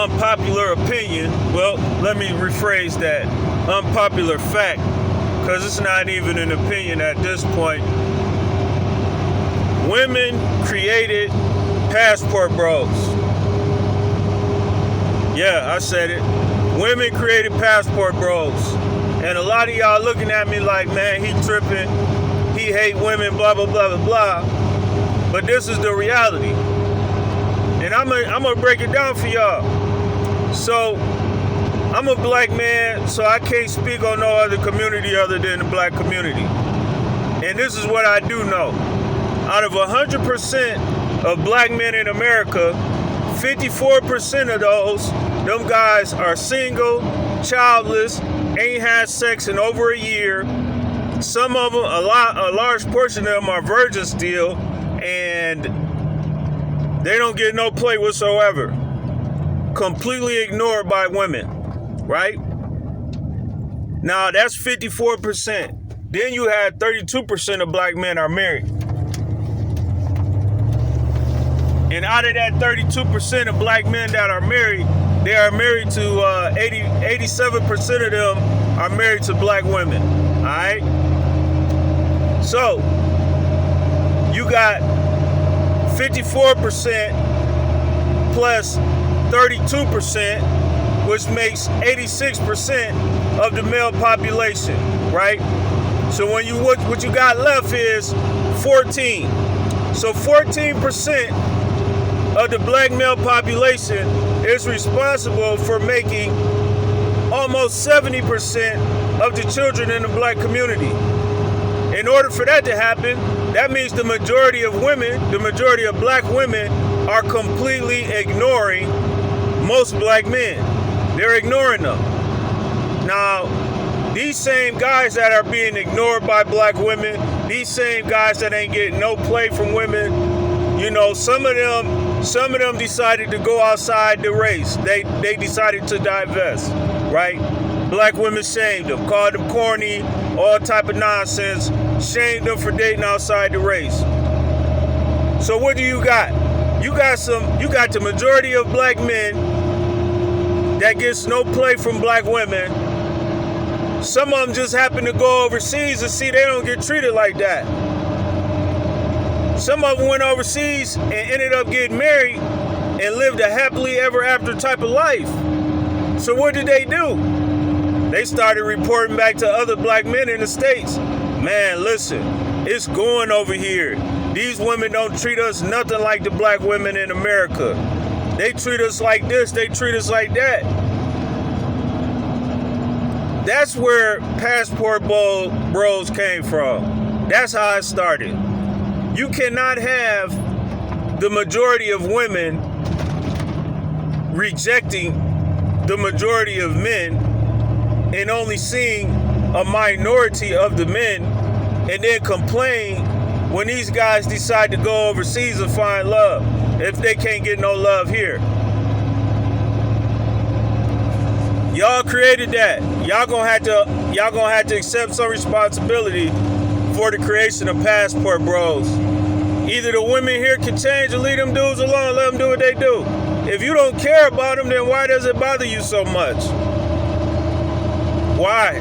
unpopular opinion. Well, let me rephrase that. Unpopular fact, because it's not even an opinion at this point. Women created passport bros. Yeah, I said it. Women created passport bros. And a lot of y'all looking at me like, man, he tripping. He hate women, blah, blah, blah, blah, blah. But this is the reality. And I'm gonna break it down for y'all. So, I'm a black man, so I can't speak on no other community other than the black community. And this is what I do know. Out of 100% of black men in America, 54% of those, them guys are single, childless, ain't had sex in over a year. Some of them, a large portion of them are virgins still, and they don't get no play whatsoever. Completely ignored by women, right? Now, that's 54%. Then you had 32% of black men are married. And out of that 32% of black men that are married, they are married to 87% of them are married to black women. All right? So, you got 54% plus 32%, which makes 86% of the male population, right? So when you what you got left is 14. So 14% of the black male population is responsible for making almost 70% of the children in the black community. In order for that to happen, that means the majority of women, the majority of black women, are completely ignoring most black men. They're ignoring them. Now, these same guys that are being ignored by black women, these same guys that ain't getting no play from women, you know, some of them decided to go outside the race. They decided to divest, right? Black women shamed them, called them corny, all type of nonsense, shamed them for dating outside the race. So what do you got? You got the majority of black men that gets no play from black women. Some of them just happen to go overseas and see they don't get treated like that. Some of them went overseas and ended up getting married and lived a happily ever after type of life. So what did they do? They started reporting back to other black men in the States. Man, listen, it's going over here. These women don't treat us nothing like the black women in America. They treat us like this, they treat us like that. That's where passport bros came from. That's how it started. You cannot have the majority of women rejecting the majority of men and only seeing a minority of the men and then complain when these guys decide to go overseas and find love if they can't get no love here. Y'all created that. Y'all gonna have to accept some responsibility for the creation of passport bros. Either the women here can change or leave them dudes alone, let them do what they do. If you don't care about them, then why does it bother you so much? Why?